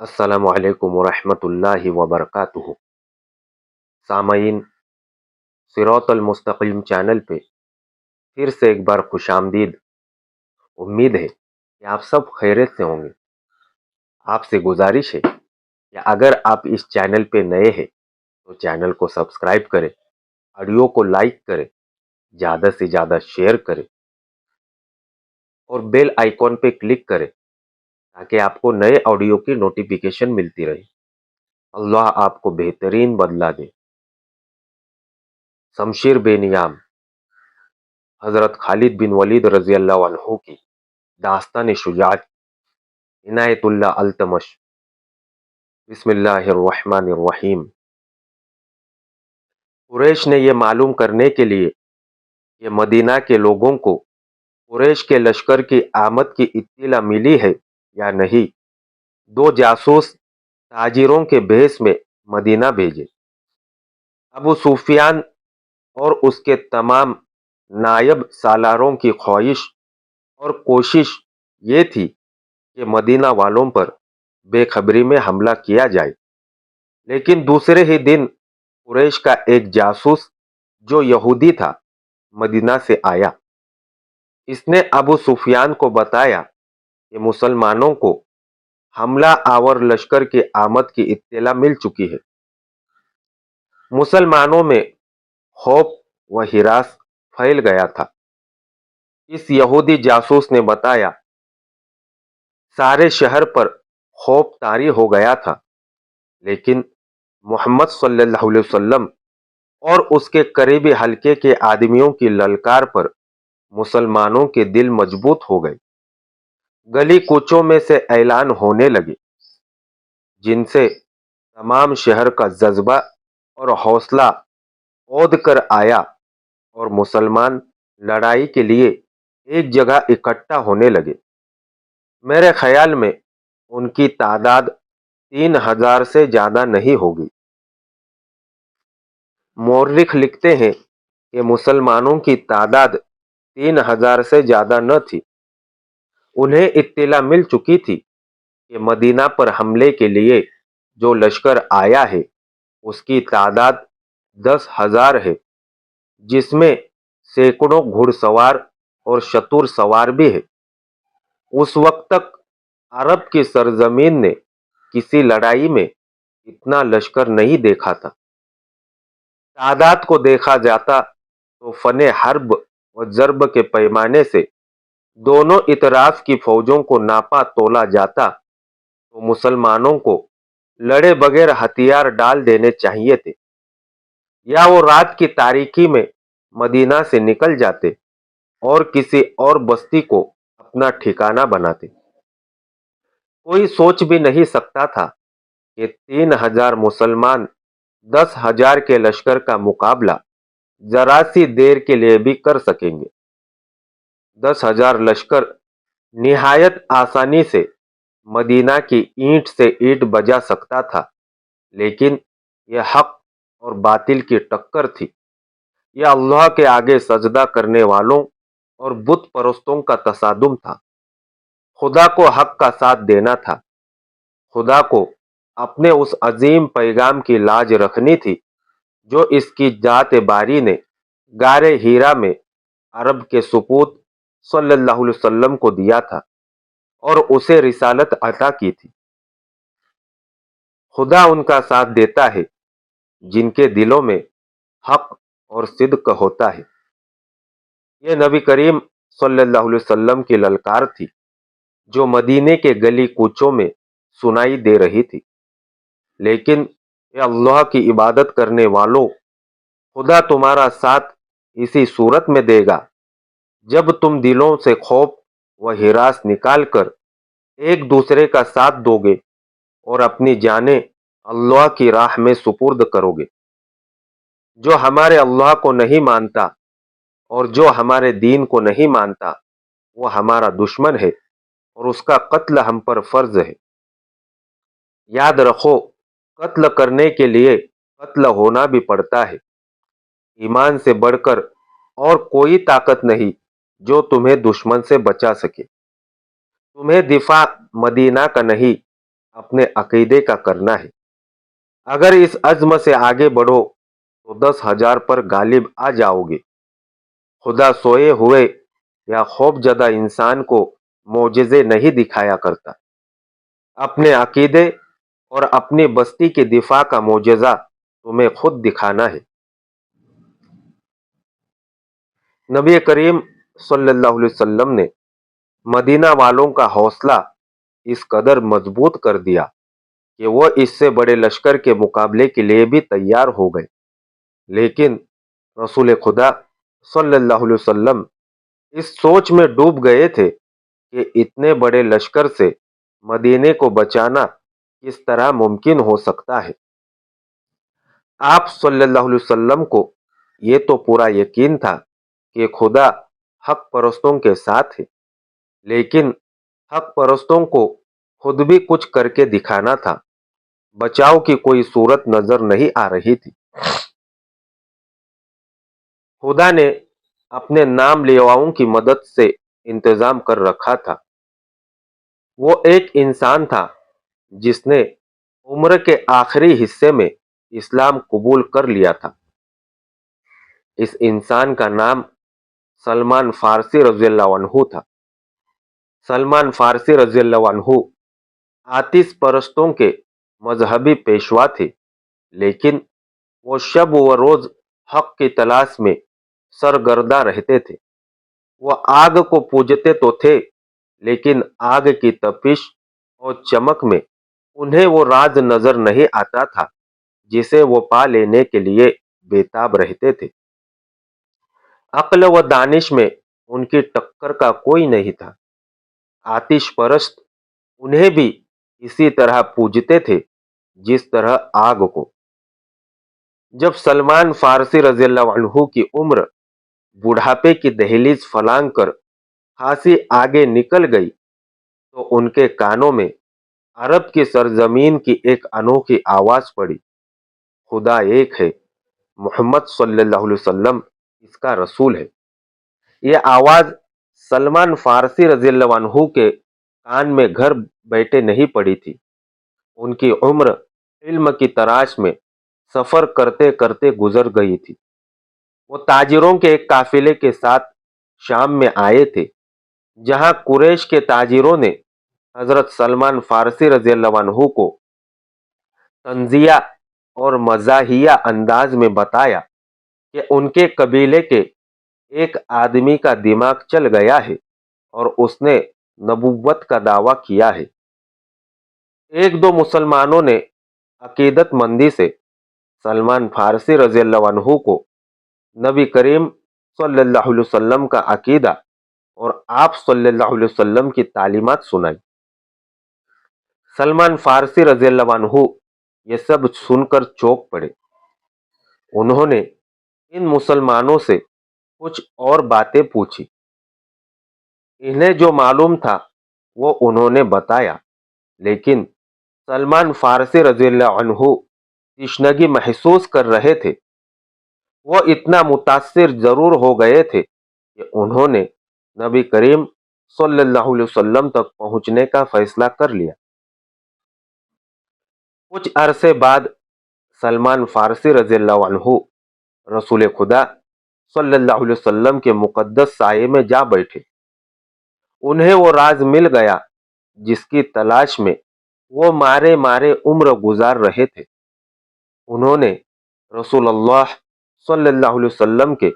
السلام علیکم ورحمۃ اللہ وبرکاتہ۔ سامعین، صراط المستقیم چینل پہ پھر سے ایک بار خوش آمدید۔ امید ہے کہ آپ سب خیریت سے ہوں گے۔ آپ سے گزارش ہے کہ اگر آپ اس چینل پہ نئے ہیں تو چینل کو سبسکرائب کریں، آڈیو کو لائک کریں، زیادہ سے زیادہ شیئر کریں اور بیل آئیکن پہ کلک کریں تاکہ آپ کو نئے آڈیو کی نوٹیفیکیشن ملتی رہے۔ اللہ آپ کو بہترین بدلہ دے۔ شمشیر بے نیام حضرت خالد بن ولید رضی اللہ عنہ کی داستان شجاعت، عنایت اللہ التمش۔ بسم اللہ الرحمن الرحیم۔ قریش نے یہ معلوم کرنے کے لیے کہ مدینہ کے لوگوں کو قریش کے لشکر کی آمد کی اطلاع ملی ہے یا نہیں، دو جاسوس تاجروں کے بھیس میں مدینہ بھیجے۔ ابو سفیان اور اس کے تمام نائب سالاروں کی خواہش اور کوشش یہ تھی کہ مدینہ والوں پر بے خبری میں حملہ کیا جائے، لیکن دوسرے ہی دن قریش کا ایک جاسوس جو یہودی تھا مدینہ سے آیا۔ اس نے ابو سفیان کو بتایا کہ مسلمانوں کو حملہ آور لشکر کی آمد کی اطلاع مل چکی ہے۔ مسلمانوں میں خوف و ہراس پھیل گیا تھا۔ اس یہودی جاسوس نے بتایا، سارے شہر پر خوف طاری ہو گیا تھا، لیکن محمد صلی اللہ علیہ وسلم اور اس کے قریبی حلقے کے آدمیوں کی للکار پر مسلمانوں کے دل مضبوط ہو گئے۔ گلی کوچوں میں سے اعلان ہونے لگے، جن سے تمام شہر کا جذبہ اور حوصلہ اودھ کر آیا اور مسلمان لڑائی کے لیے ایک جگہ اکٹھا ہونے لگے۔ میرے خیال میں ان کی تعداد 3000 سے زیادہ نہیں ہوگی۔ مورخ لکھتے ہیں کہ مسلمانوں کی تعداد 3000 سے زیادہ نہ تھی۔ انہیں اطلاع مل چکی تھی کہ مدینہ پر حملے کے لیے جو لشکر آیا ہے اس کی تعداد 10,000 ہے، جس میں سینکڑوں گھڑ سوار اور شتر سوار بھی ہے۔ اس وقت تک عرب کی سرزمین نے کسی لڑائی میں اتنا لشکر نہیں دیکھا تھا۔ تعداد کو دیکھا جاتا تو فن حرب و ضرب کے پیمانے سے دونوں اطراف کی فوجوں کو ناپا تولا جاتا تو مسلمانوں کو لڑے بغیر ہتھیار ڈال دینے چاہیے تھے، یا وہ رات کی تاریکی میں مدینہ سے نکل جاتے اور کسی اور بستی کو اپنا ٹھکانہ بناتے۔ کوئی سوچ بھی نہیں سکتا تھا کہ 3000 مسلمان 10,000 کے لشکر کا مقابلہ ذرا سی دیر کے لیے بھی کر سکیں گے۔ 10,000 لشکر نہایت آسانی سے مدینہ کی اینٹ سے اینٹ بجا سکتا تھا، لیکن یہ حق اور باطل کی ٹکر تھی۔ یہ اللہ کے آگے سجدہ کرنے والوں اور بت پرستوں کا تصادم تھا۔ خدا کو حق کا ساتھ دینا تھا۔ خدا کو اپنے اس عظیم پیغام کی لاج رکھنی تھی جو اس کی ذات باری نے غار ہیرا میں عرب کے سپوت صلی اللہ علیہ وسلم کو دیا تھا اور اسے رسالت عطا کی تھی۔ خدا ان کا ساتھ دیتا ہے جن کے دلوں میں حق اور صدق ہوتا ہے۔ یہ نبی کریم صلی اللہ علیہ وسلم کی للکار تھی جو مدینے کے گلی کوچوں میں سنائی دے رہی تھی۔ لیکن اے اللہ کی عبادت کرنے والوں، خدا تمہارا ساتھ اسی صورت میں دے گا جب تم دلوں سے خوف و ہراس نکال کر ایک دوسرے کا ساتھ دو گے اور اپنی جانیں اللہ کی راہ میں سپرد کرو گے۔ جو ہمارے اللہ کو نہیں مانتا اور جو ہمارے دین کو نہیں مانتا وہ ہمارا دشمن ہے اور اس کا قتل ہم پر فرض ہے۔ یاد رکھو، قتل کرنے کے لیے قتل ہونا بھی پڑتا ہے۔ ایمان سے بڑھ کر اور کوئی طاقت نہیں جو تمہیں دشمن سے بچا سکے۔ تمہیں دفاع مدینہ کا نہیں اپنے عقیدے کا کرنا ہے۔ اگر اس عزم سے آگے بڑھو تو 10,000 پر غالب آ جاؤ گے۔ خدا سوئے ہوئے یا خوف زدہ انسان کو معجزے نہیں دکھایا کرتا۔ اپنے عقیدے اور اپنی بستی کے دفاع کا معجزہ تمہیں خود دکھانا ہے۔ نبی کریم صلی اللہ علیہ وسلم نے مدینہ والوں کا حوصلہ اس قدر مضبوط کر دیا کہ وہ اس سے بڑے لشکر کے مقابلے کے لیے بھی تیار ہو گئے، لیکن رسول خدا صلی اللہ علیہ وسلم اس سوچ میں ڈوب گئے تھے کہ اتنے بڑے لشکر سے مدینے کو بچانا کس طرح ممکن ہو سکتا ہے۔ آپ صلی اللہ علیہ وسلم کو یہ تو پورا یقین تھا کہ خدا حق پرستوں کے ساتھ ہے، لیکن حق پرستوں کو خود بھی کچھ کر کے دکھانا تھا۔ بچاؤ کی کوئی صورت نظر نہیں آ رہی تھی۔ خدا نے اپنے نام لیواؤں کی مدد سے انتظام کر رکھا تھا۔ وہ ایک انسان تھا جس نے عمر کے آخری حصے میں اسلام قبول کر لیا تھا۔ اس انسان کا نام سلمان فارسی رضی اللہ عنہ تھا۔ سلمان فارسی رضی اللہ عنہ آتش پرستوں کے مذہبی پیشوا تھے، لیکن وہ شب و روز حق کی تلاش میں سرگرداں رہتے تھے۔ وہ آگ کو پوجتے تو تھے، لیکن آگ کی تپش اور چمک میں انہیں وہ راز نظر نہیں آتا تھا جسے وہ پا لینے کے لیے بےتاب رہتے تھے۔ عقل و دانش میں ان کی ٹکر کا کوئی نہیں تھا۔ آتش پرست انہیں بھی اسی طرح پوجتے تھے جس طرح آگ کو۔ جب سلمان فارسی رضی اللہ عنہ کی عمر بڑھاپے کی دہلیز فلانگ کر خاصی آگے نکل گئی تو ان کے کانوں میں عرب کی سرزمین کی ایک انوکھی آواز پڑی، خدا ایک ہے، محمد صلی اللہ علیہ وسلم اس کا رسول ہے۔ یہ آواز سلمان فارسی رضی اللہ عنہ کے کان میں گھر بیٹھے نہیں پڑی تھی۔ ان کی عمر علم کی تلاش میں سفر کرتے کرتے گزر گئی تھی۔ وہ تاجروں کے ایک قافلے کے ساتھ شام میں آئے تھے، جہاں قریش کے تاجروں نے حضرت سلمان فارسی رضی اللہ عنہ کو طنزیہ اور مزاحیہ انداز میں بتایا کہ ان کے قبیلے کے ایک آدمی کا دماغ چل گیا ہے اور اس نے نبوت کا دعویٰ کیا ہے۔ ایک دو مسلمانوں نے عقیدت مندی سے سلمان فارسی رضی اللہ عنہ کو نبی کریم صلی اللہ علیہ وسلم کا عقیدہ اور آپ صلی اللہ علیہ وسلم کی تعلیمات سنائی۔ سلمان فارسی رضی اللہ عنہ یہ سب سن کر چونک پڑے۔ انہوں نے ان مسلمانوں سے کچھ اور باتیں پوچھی۔ انہیں جو معلوم تھا وہ انہوں نے بتایا، لیکن سلمان فارسی رضی اللہ عنہ تشنگی محسوس کر رہے تھے۔ وہ اتنا متاثر ضرور ہو گئے تھے کہ انہوں نے نبی کریم صلی اللہ علیہ وسلم تک پہنچنے کا فیصلہ کر لیا۔ کچھ عرصے بعد سلمان فارسی رضی اللہ عنہ رسول خدا صلی اللہ علیہ وسلم کے مقدس سائے میں جا بیٹھے۔ انہیں وہ راز مل گیا جس کی تلاش میں وہ مارے مارے عمر گزار رہے تھے۔ انہوں نے رسول اللہ صلی اللہ علیہ وسلم کے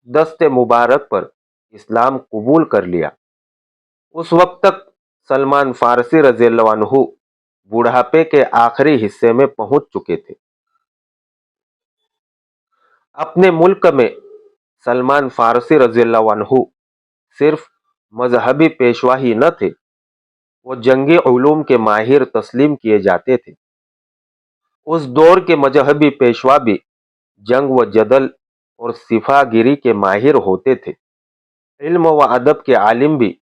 دست مبارک پر اسلام قبول کر لیا۔ اس وقت تک سلمان فارسی رضی اللہ عنہ بڑھاپے کے آخری حصے میں پہنچ چکے تھے۔ اپنے ملک میں سلمان فارسی رضی اللہ عنہ صرف مذہبی پیشوا ہی نہ تھے، وہ جنگی علوم کے ماہر تسلیم کیے جاتے تھے۔ اس دور کے مذہبی پیشوا بھی جنگ و جدل اور صفا گیری کے ماہر ہوتے تھے۔ علم و ادب کے عالم بھی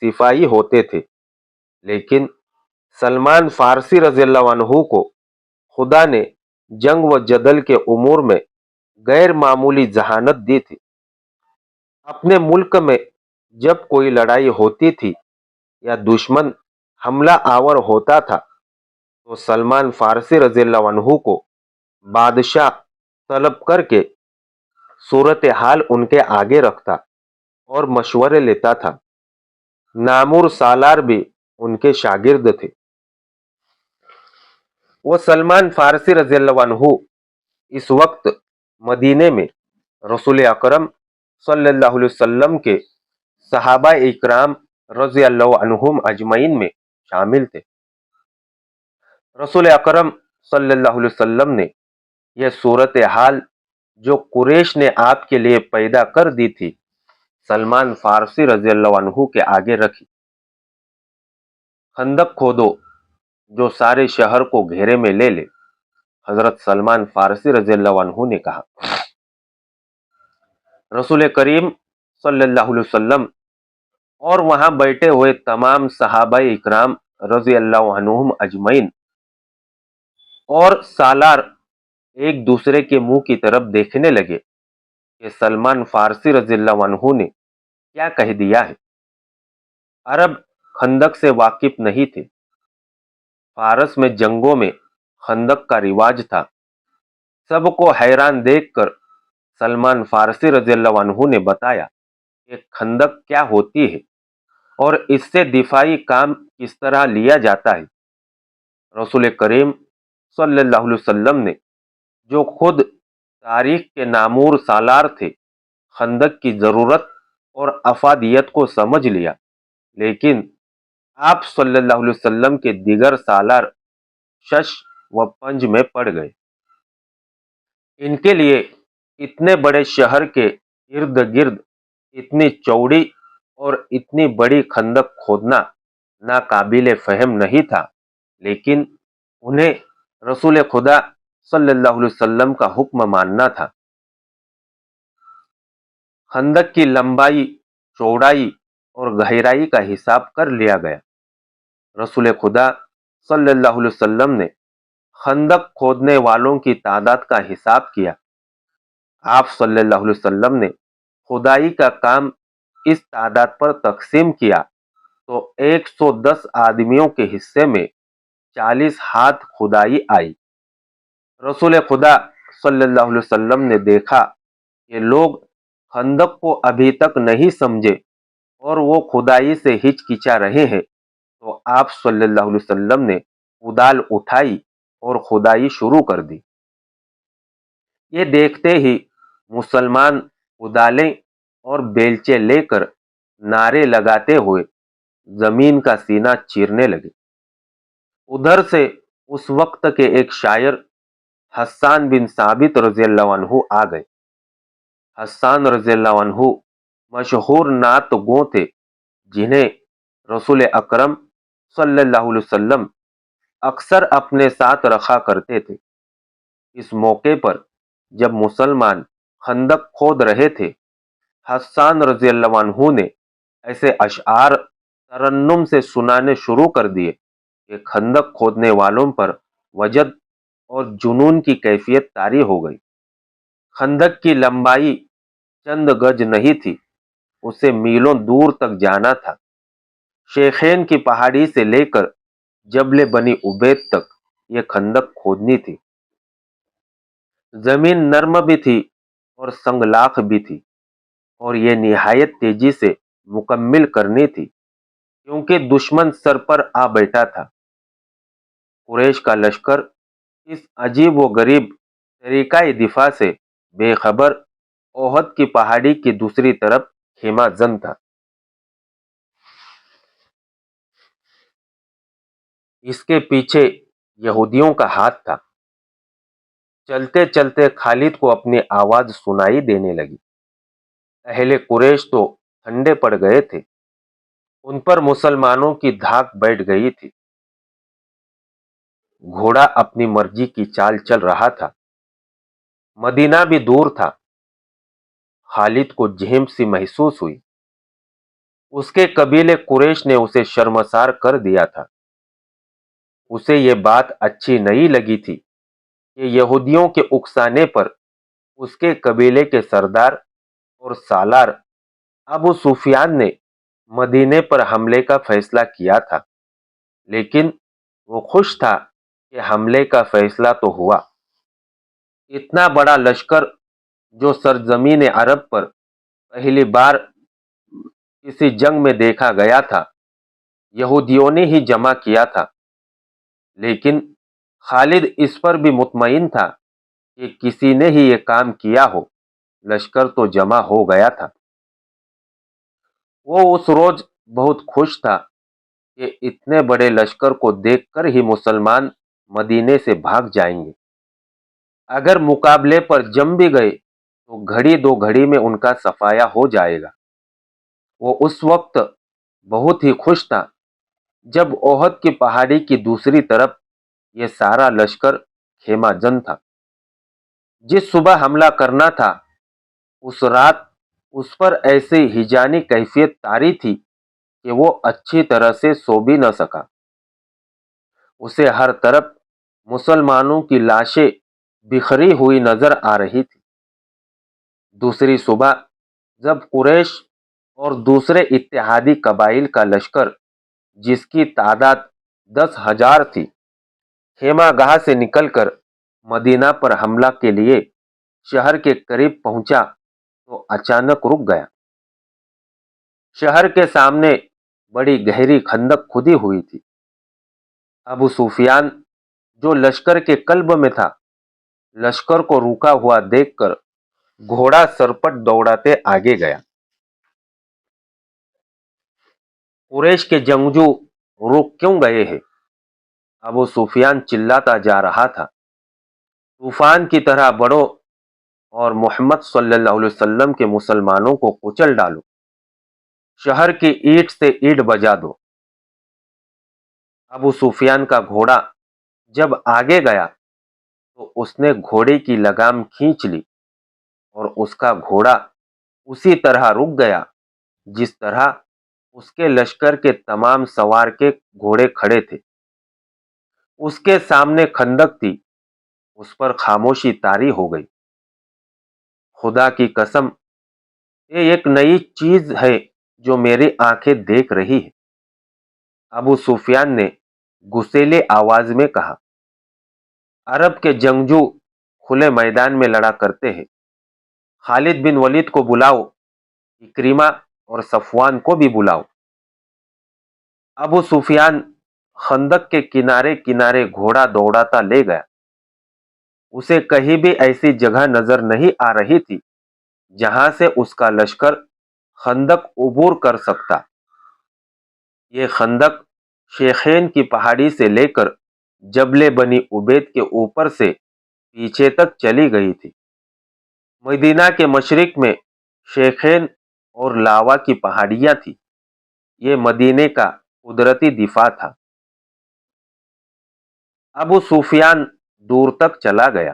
صفائی ہوتے تھے، لیکن سلمان فارسی رضی اللہ عنہ کو خدا نے جنگ و جدل کے امور میں غیر معمولی ذہانت دی تھی۔ اپنے ملک میں جب کوئی لڑائی ہوتی تھی یا دشمن حملہ آور ہوتا تھا تو سلمان فارسی رضی اللہ عنہ کو بادشاہ طلب کر کے صورتحال ان کے آگے رکھتا اور مشورے لیتا تھا۔ نامور سالار بھی ان کے شاگرد تھے۔ وہ سلمان فارسی رضی اللہ عنہ اس وقت مدینے میں رسول اکرم صلی اللہ علیہ وسلم کے صحابہ اکرام رضی اللہ عنہم اجمعین میں شامل تھے۔ رسول اکرم صلی اللہ علیہ وسلم نے یہ صورتحال جو قریش نے آپ کے لیے پیدا کر دی تھی سلمان فارسی رضی اللہ عنہ کے آگے رکھی۔ خندق کھودو جو سارے شہر کو گھیرے میں لے لے، حضرت سلمان فارسی رضی اللہ عنہ نے کہا۔ رسول کریم صلی اللہ علیہ وسلم اور وہاں بیٹھے ہوئے تمام صحابہ اکرام رضی اللہ عنہم اجمعین اور سالار ایک دوسرے کے منہ کی طرف دیکھنے لگے کہ سلمان فارسی رضی اللہ عنہ نے کیا کہہ دیا ہے۔ عرب خندق سے واقف نہیں تھے۔ فارس میں جنگوں میں خندق کا رواج تھا۔ سب کو حیران دیکھ کر سلمان فارسی رضی اللہ عنہ نے بتایا کہ خندق کیا ہوتی ہے اور اس سے دفاعی کام کس طرح لیا جاتا ہے۔ رسول کریم صلی اللہ علیہ وسلم نے جو خود تاریخ کے نامور سالار تھے خندق کی ضرورت اور افادیت کو سمجھ لیا، لیکن آپ صلی اللہ علیہ وسلم کے دیگر سالار شش و پنج میں پڑ گئے۔ ان کے لیے اتنے بڑے شہر کے ارد گرد اتنی چوڑی اور اتنی بڑی خندق کھودنا ناقابل فہم نہیں تھا، لیکن انہیں رسول خدا صلی اللہ علیہ وسلم کا حکم ماننا تھا۔ خندق کی لمبائی، چوڑائی اور گہرائی کا حساب کر لیا گیا۔ رسول خدا صلی اللہ علیہ وسلم نے خندق کھودنے والوں کی تعداد کا حساب کیا۔ آپ صلی اللہ علیہ وسلم نے کھدائی کا کام اس تعداد پر تقسیم کیا تو 110 آدمیوں کے حصے میں 40 ہاتھ کھدائی آئی۔ رسول خدا صلی اللہ علیہ وسلم نے دیکھا کہ لوگ خندق کو ابھی تک نہیں سمجھے اور وہ کھدائی سے ہچکچا رہے ہیں، تو آپ صلی اللہ علیہ وسلم نے کدال اٹھائی اور کھدائی شروع کر دی۔ یہ دیکھتے ہی مسلمان کدالیں اور بیلچے لے کر نعرے لگاتے ہوئے زمین کا سینہ چیرنے لگے۔ ادھر سے اس وقت کے ایک شاعر حسان بن ثابت رضی اللہ عنہ آ گئے۔ حسان رضی اللہ عنہ مشہور نعت گو تھے جنہیں رسول اکرم صلی اللہ علیہ وسلم اکثر اپنے ساتھ رکھا کرتے تھے۔ اس موقع پر جب مسلمان خندق کھود رہے تھے، حسان رضی اللہ عنہ نے ایسے اشعار ترنم سے سنانے شروع کر دیے کہ خندق کھودنے والوں پر وجد اور جنون کی کیفیت طاری ہو گئی۔ خندق کی لمبائی چند گز نہیں تھی، اسے میلوں دور تک جانا تھا۔ شیخین کی پہاڑی سے لے کر جبل بنی عبید تک یہ خندق کھودنی تھی۔ زمین نرم بھی تھی اور سنگلاخ بھی تھی، اور یہ نہایت تیزی سے مکمل کرنی تھی کیونکہ دشمن سر پر آ بیٹھا تھا۔ قریش کا لشکر اس عجیب و غریب طریقہ دفاع سے بے خبر احد کی پہاڑی کی دوسری طرف خیمہ زن تھا۔ اس کے پیچھے یہودیوں کا ہاتھ تھا۔ چلتے چلتے خالد کو اپنی آواز سنائی دینے لگی۔ اہل قریش تو ٹھنڈے پڑ گئے تھے، ان پر مسلمانوں کی دھاک بیٹھ گئی تھی۔ گھوڑا اپنی مرضی کی چال چل رہا تھا۔ مدینہ بھی دور تھا۔ خالد کو جھیم سی محسوس ہوئی۔ اس کے قبیلے قریش نے اسے شرمسار کر دیا تھا۔ اسے یہ بات اچھی نہیں لگی تھی کہ یہودیوں کے اکسانے پر اس کے قبیلے کے سردار اور سالار ابو سفیان نے مدینے پر حملے کا فیصلہ کیا تھا، لیکن وہ خوش تھا کہ حملے کا فیصلہ تو ہوا۔ اتنا بڑا لشکر جو سرزمین عرب پر پہلی بار کسی جنگ میں دیکھا گیا تھا، یہودیوں نے ہی جمع کیا تھا، لیکن خالد اس پر بھی مطمئن تھا کہ کسی نے ہی یہ کام کیا ہو، لشکر تو جمع ہو گیا تھا۔ وہ اس روز بہت خوش تھا کہ اتنے بڑے لشکر کو دیکھ کر ہی مسلمان مدینے سے بھاگ جائیں گے۔ اگر مقابلے پر جم بھی گئے تو گھڑی دو گھڑی میں ان کا صفایا ہو جائے گا۔ وہ اس وقت بہت ہی خوش تھا جب احد کی پہاڑی کی دوسری طرف یہ سارا لشکر خیمہ جن تھا۔ جس صبح حملہ کرنا تھا، اس رات اس پر ایسی ہیجانی کیفیت طاری تھی کہ وہ اچھی طرح سے سو بھی نہ سکا۔ اسے ہر طرف مسلمانوں کی لاشیں بکھری ہوئی نظر آ رہی تھی۔ دوسری صبح جب قریش اور دوسرے اتحادی قبائل کا لشکر، جس کی تعداد 10,000 تھی، خیمہ گاہ سے نکل کر مدینہ پر حملہ کے لیے شہر کے قریب پہنچا تو اچانک رک گیا۔ شہر کے سامنے بڑی گہری خندق کھدی ہوئی تھی۔ ابو سفیان جو لشکر کے قلب میں تھا، لشکر کو رکا ہوا دیکھ کر گھوڑا سرپٹ دوڑاتے آگے گیا۔ قریش کے جنگجو رک کیوں گئے ہیں؟ ابو سفیان چلاتا جا رہا تھا۔ طوفان کی طرح بڑھو اور محمد صلی اللہ علیہ وسلم کے مسلمانوں کو کچل ڈالو، شہر کی اینٹ سے اینٹ بجا دو۔ ابو سفیان کا گھوڑا جب آگے گیا تو اس نے گھوڑے کی لگام کھینچ لی اور اس کا گھوڑا اسی طرح رک گیا جس طرح اس کے لشکر کے تمام سوار کے گھوڑے کھڑے تھے۔ اس کے سامنے خندق تھی، اس پر خاموشی طاری ہو گئی۔ خدا کی قسم، یہ ایک نئی چیز ہے جو میری آنکھیں دیکھ رہی ہے، ابو سفیان نے غصیلے آواز میں کہا۔ عرب کے جنگجو کھلے میدان میں لڑا کرتے ہیں، خالد بن ولید کو بلاؤ، اکرمہ اور صفوان کو بھی بلاؤ۔ ابو سفیان خندق کے کنارے کنارے گھوڑا دوڑاتا لے گیا۔ اسے کہیں بھی ایسی جگہ نظر نہیں آ رہی تھی جہاں سے اس کا لشکر خندق عبور کر سکتا۔ یہ خندق شیخین کی پہاڑی سے لے کر جبل بنی عبید کے اوپر سے پیچھے تک چلی گئی تھی۔ مدینہ کے مشرق میں شیخین اور لاوا کی پہاڑیاں تھیں۔ یہ مدینے کا قدرتی دفاع تھا۔ ابو سفیان دور تک چلا گیا۔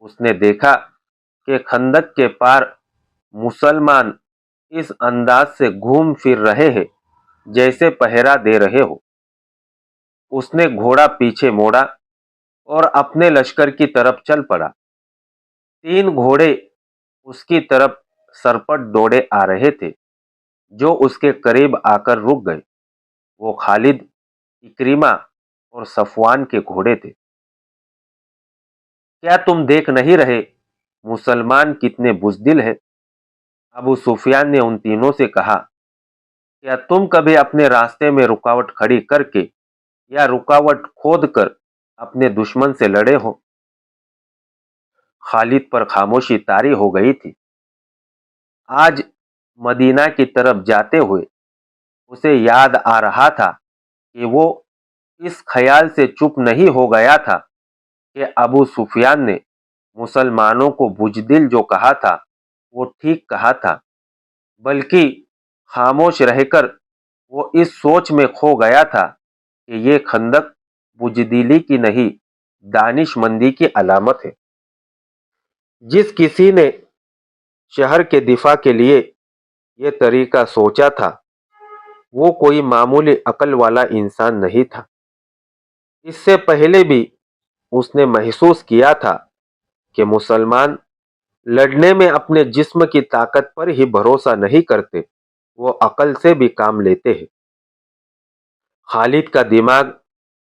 اس نے دیکھا کہ خندق کے پار مسلمان اس انداز سے گھوم پھر رہے ہیں جیسے پہرا دے رہے ہو۔ اس نے گھوڑا پیچھے موڑا اور اپنے لشکر کی طرف چل پڑا۔ 3 گھوڑے اس کی طرف سرپٹ دوڑے آ رہے تھے جو اس کے قریب آ کر رک گئے۔ وہ خالد، اکرمہ اور صفوان کے گھوڑے تھے۔ کیا تم دیکھ نہیں رہے مسلمان کتنے بزدل ہیں؟ ابو سفیان نے ان تینوں سے کہا، کیا تم کبھی اپنے راستے میں رکاوٹ کھڑی کر کے یا رکاوٹ کھود کر اپنے دشمن سے لڑے ہو؟ خالد پر خاموشی طاری ہو گئی تھی۔ آج مدینہ کی طرف جاتے ہوئے اسے یاد آ رہا تھا کہ وہ اس خیال سے چپ نہیں ہو گیا تھا کہ ابو سفیان نے مسلمانوں کو بزدل جو کہا تھا وہ ٹھیک کہا تھا، بلکہ خاموش رہ کر وہ اس سوچ میں کھو گیا تھا کہ یہ خندق بزدلی کی نہیں، دانش مندی کی علامت ہے۔ جس کسی نے شہر کے دفاع کے لیے یہ طریقہ سوچا تھا وہ کوئی معمولی عقل والا انسان نہیں تھا۔ اس سے پہلے بھی اس نے محسوس کیا تھا کہ مسلمان لڑنے میں اپنے جسم کی طاقت پر ہی بھروسہ نہیں کرتے، وہ عقل سے بھی کام لیتے ہیں۔ خالد کا دماغ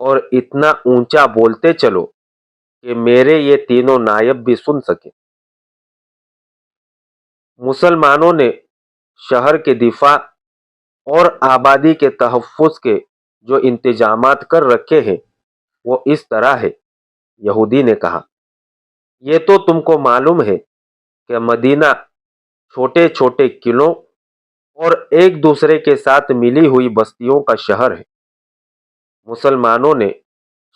اور اتنا اونچا بولتے چلو کہ میرے یہ تینوں نائب بھی سن سکیں۔ مسلمانوں نے شہر کے دفاع اور آبادی کے تحفظ کے جو انتظامات کر رکھے ہیں وہ اس طرح ہے، یہودی نے کہا۔ یہ تو تم کو معلوم ہے کہ مدینہ چھوٹے چھوٹے قلعوں اور ایک دوسرے کے ساتھ ملی ہوئی بستیوں کا شہر ہے۔ مسلمانوں نے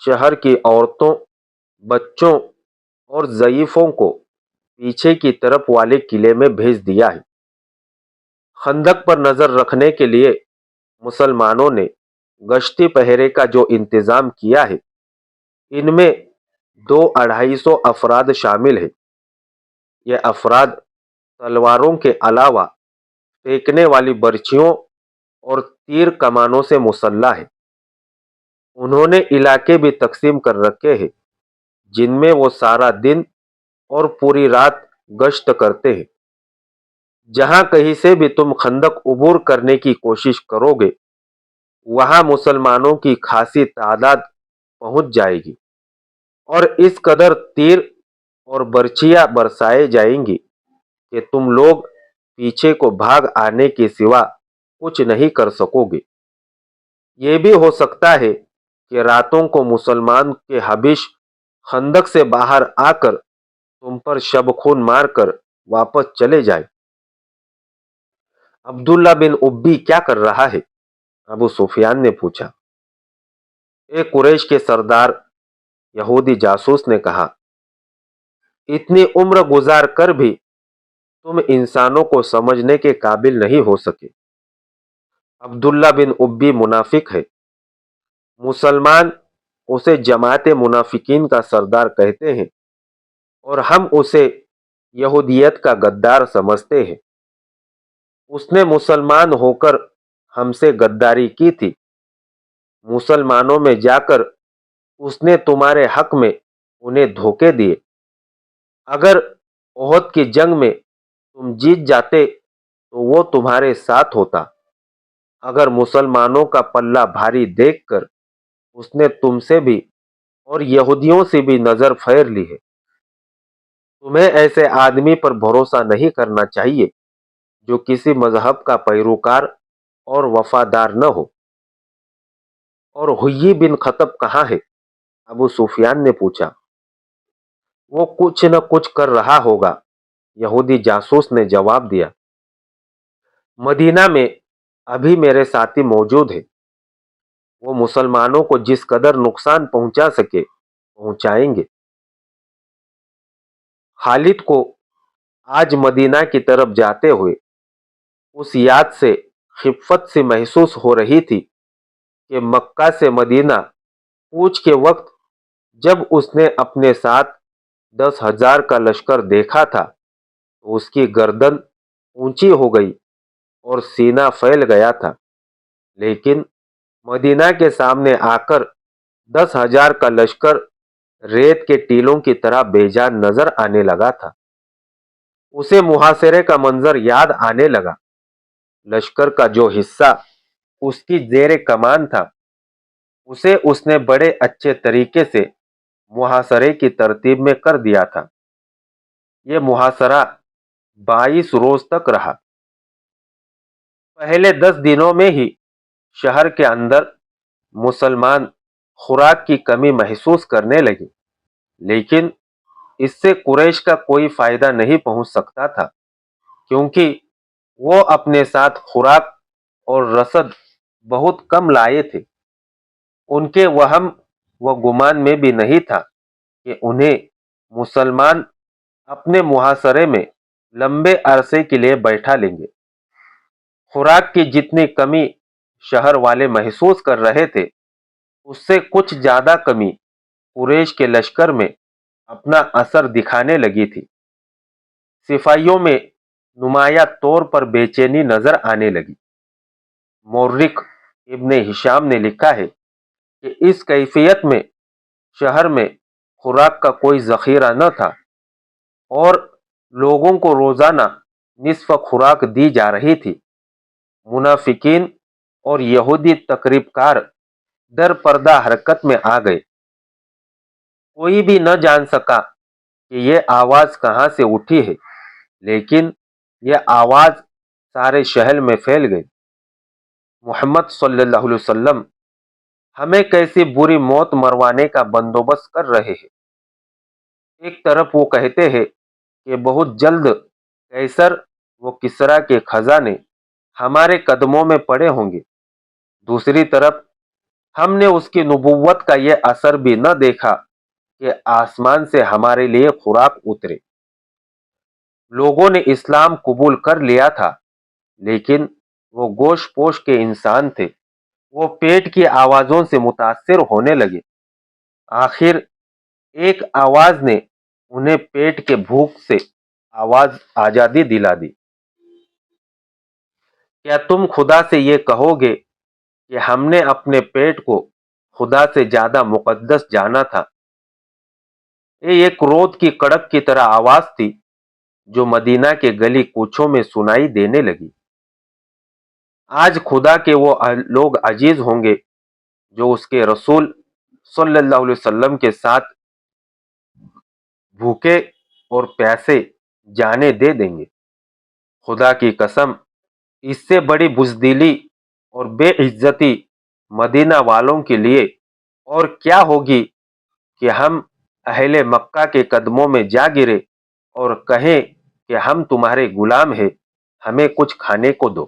شہر کی عورتوں، بچوں اور ضعیفوں کو پیچھے کی طرف والے قلعے میں بھیج دیا ہے۔ خندق پر نظر رکھنے کے لیے مسلمانوں نے گشتی پہرے کا جو انتظام کیا ہے، ان میں 200-250 افراد شامل ہیں۔ یہ افراد تلواروں کے علاوہ پھینکنے والی برچھیوں اور تیر کمانوں سے مسلح ہیں۔ انہوں نے علاقے بھی تقسیم کر رکھے ہیں جن میں وہ سارا دن اور پوری رات گشت کرتے ہیں۔ جہاں کہیں سے بھی تم خندق عبور کرنے کی کوشش کرو گے وہاں مسلمانوں کی خاصی تعداد پہنچ جائے گی اور اس قدر تیر اور برچھیاں برسائے جائیں گی کہ تم لوگ پیچھے کو بھاگ آنے کے سوا کچھ نہیں کر سکو گے۔ یہ بھی ہو سکتا ہے کہ راتوں کو مسلمان کے حبش خندق سے باہر آ کر تم پر شب خون مار کر واپس چلے جائے۔ عبداللہ بن ابی کیا کر رہا ہے؟ ابو سفیان نے پوچھا۔ اے قریش کے سردار، یہودی جاسوس نے کہا، اتنی عمر گزار کر بھی تم انسانوں کو سمجھنے کے قابل نہیں ہو سکے۔ عبداللہ بن ابی منافق ہے۔ مسلمان اسے جماعت منافقین کا سردار کہتے ہیں اور ہم اسے یہودیت کا غدار سمجھتے ہیں۔ اس نے مسلمان ہو کر ہم سے غداری کی تھی۔ مسلمانوں میں جا کر اس نے تمہارے حق میں انہیں دھوکے دیے۔ اگر احد کی جنگ میں تم جیت جاتے تو وہ تمہارے ساتھ ہوتا۔ اگر مسلمانوں کا پلہ بھاری دیکھ کر اس نے تم سے بھی اور یہودیوں سے بھی نظر پھیر لی ہے۔ تمہیں ایسے آدمی پر بھروسہ نہیں کرنا چاہیے جو کسی مذہب کا پیروکار اور وفادار نہ ہو۔ اور حیی بن خطب کہاں ہے؟ ابو سفیان نے پوچھا۔ وہ کچھ نہ کچھ کر رہا ہوگا، یہودی جاسوس نے جواب دیا۔ مدینہ میں ابھی میرے ساتھی موجود ہیں، وہ مسلمانوں کو جس قدر نقصان پہنچا سکے پہنچائیں گے۔ خالد کو آج مدینہ کی طرف جاتے ہوئے اس یاد سے خفت سی محسوس ہو رہی تھی کہ مکہ سے مدینہ کوچ کے وقت جب اس نے اپنے ساتھ 10,000 کا لشکر دیکھا تھا تو اس کی گردن اونچی ہو گئی اور سینہ پھیل گیا تھا، لیکن مدینہ کے سامنے آ کر 10,000 کا لشکر ریت کے ٹیلوں کی طرح بے جان نظر آنے لگا تھا۔ اسے محاصرے کا منظر یاد آنے لگا۔ لشکر کا جو حصہ اس کی زیر کمان تھا اسے اس نے بڑے اچھے طریقے سے محاصرے کی ترتیب میں کر دیا تھا۔ یہ محاصرہ 22 روز تک رہا۔ پہلے 10 دنوں میں ہی شہر کے اندر مسلمان خوراک کی کمی محسوس کرنے لگے، لیکن اس سے قریش کا کوئی فائدہ نہیں پہنچ سکتا تھا کیونکہ وہ اپنے ساتھ خوراک اور رسد بہت کم لائے تھے۔ ان کے وہم و گمان میں بھی نہیں تھا کہ انہیں مسلمان اپنے محاصرے میں لمبے عرصے کے لیے بیٹھا لیں گے۔ خوراک کی جتنی کمی شہر والے محسوس کر رہے تھے اس سے کچھ زیادہ کمی قریش کے لشکر میں اپنا اثر دکھانے لگی تھی۔ سپاہیوں میں نمایاں طور پر بے چینی نظر آنے لگی۔ مورخ ابن ہشام نے لکھا ہے کہ اس کیفیت میں شہر میں خوراک کا کوئی ذخیرہ نہ تھا اور لوگوں کو روزانہ نصف خوراک دی جا رہی تھی۔ منافقین اور یہودی تقریب کار در پردہ حرکت میں آ گئے۔ کوئی بھی نہ جان سکا کہ یہ آواز کہاں سے اٹھی ہے، لیکن یہ آواز سارے شہر میں پھیل گئی۔ محمد صلی اللہ علیہ وسلم ہمیں کیسی بری موت مروانے کا بندوبست کر رہے ہیں۔ ایک طرف وہ کہتے ہیں کہ بہت جلد قیصر و کسریٰ کے خزانے ہمارے قدموں میں پڑے ہوں گے، دوسری طرف ہم نے اس کی نبوت کا یہ اثر بھی نہ دیکھا کہ آسمان سے ہمارے لیے خوراک اترے۔ لوگوں نے اسلام قبول کر لیا تھا، لیکن وہ گوشت پوش کے انسان تھے، وہ پیٹ کی آوازوں سے متاثر ہونے لگے۔ آخر ایک آواز نے انہیں پیٹ کے بھوک سے آزادی دلا دی۔ کیا تم خدا سے یہ کہو گے کہ ہم نے اپنے پیٹ کو خدا سے زیادہ مقدس جانا تھا؟ یہ ایک رود کی کڑک کی طرح آواز تھی جو مدینہ کے گلی کوچوں میں سنائی دینے لگی۔ آج خدا کے وہ لوگ عزیز ہوں گے جو اس کے رسول صلی اللہ علیہ وسلم کے ساتھ بھوکے اور پیاسے جانیں دے دیں گے۔ خدا کی قسم، اس سے بڑی بزدلی اور بے عزتی مدینہ والوں کے لیے اور کیا ہوگی کہ ہم اہل مکہ کے قدموں میں جا گرے اور کہیں کہ ہم تمہارے غلام ہیں، ہمیں کچھ کھانے کو دو۔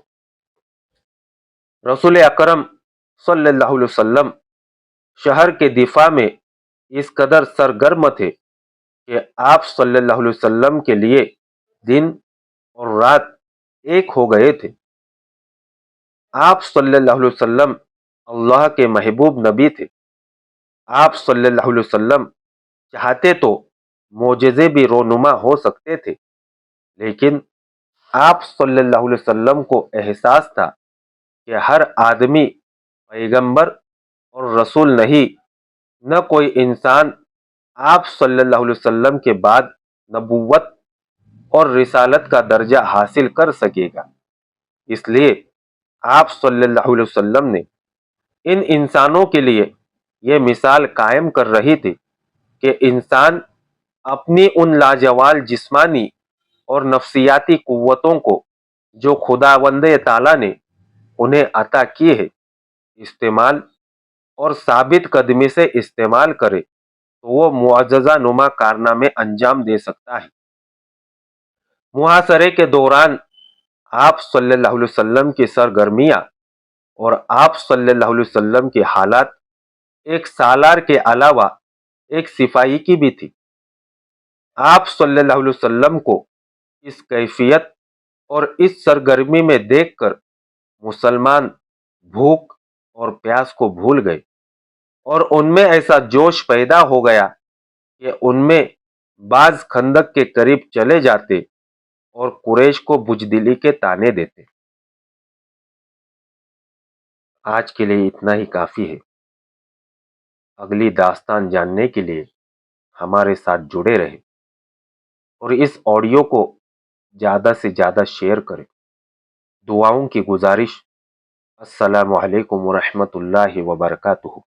رسول اکرم صلی اللہ علیہ وسلم شہر کے دفاع میں اس قدر سرگرم تھے کہ آپ صلی اللہ علیہ وسلم کے لیے دن اور رات ایک ہو گئے تھے۔ آپ صلی اللہ علیہ وسلم اللہ کے محبوب نبی تھے۔ آپ صلی اللہ علیہ وسلم چاہتے تو معجزے بھی رونما ہو سکتے تھے، لیکن آپ صلی اللہ علیہ وسلم کو احساس تھا کہ ہر آدمی پیغمبر اور رسول نہیں، نہ کوئی انسان آپ صلی اللہ علیہ وسلم کے بعد نبوت اور رسالت کا درجہ حاصل کر سکے گا۔ اس لیے آپ صلی اللہ علیہ وسلم نے ان انسانوں کے لیے یہ مثال قائم کر رہی تھی کہ انسان اپنی ان لاجوال جسمانی اور نفسیاتی قوتوں کو جو خداوند تعالیٰ نے انہیں عطا کی ہے استعمال اور ثابت قدمی سے استعمال کرے تو وہ معجزہ نما کارنامے انجام دے سکتا ہے۔ محاصرے کے دوران آپ صلی اللہ علیہ وسلم کی سرگرمیاں اور آپ صلی اللہ علیہ وسلم کے حالات ایک سالار کے علاوہ ایک سپاہی کی بھی تھی۔ آپ صلی اللہ علیہ وسلم کو اس کیفیت اور اس سرگرمی میں دیکھ کر مسلمان بھوک اور پیاس کو بھول گئے اور ان میں ایسا جوش پیدا ہو گیا کہ ان میں بعض خندق کے قریب چلے جاتے اور قریش کو بزدلی کے طعنے دیتے۔ آج کے لیے اتنا ہی کافی ہے۔ اگلی داستان جاننے کے لیے ہمارے ساتھ جڑے رہیں اور اس آڈیو کو زیادہ سے زیادہ شیئر کریں۔ دعاؤں کی گزارش۔ السلام علیکم ورحمۃ اللہ وبرکاتہ۔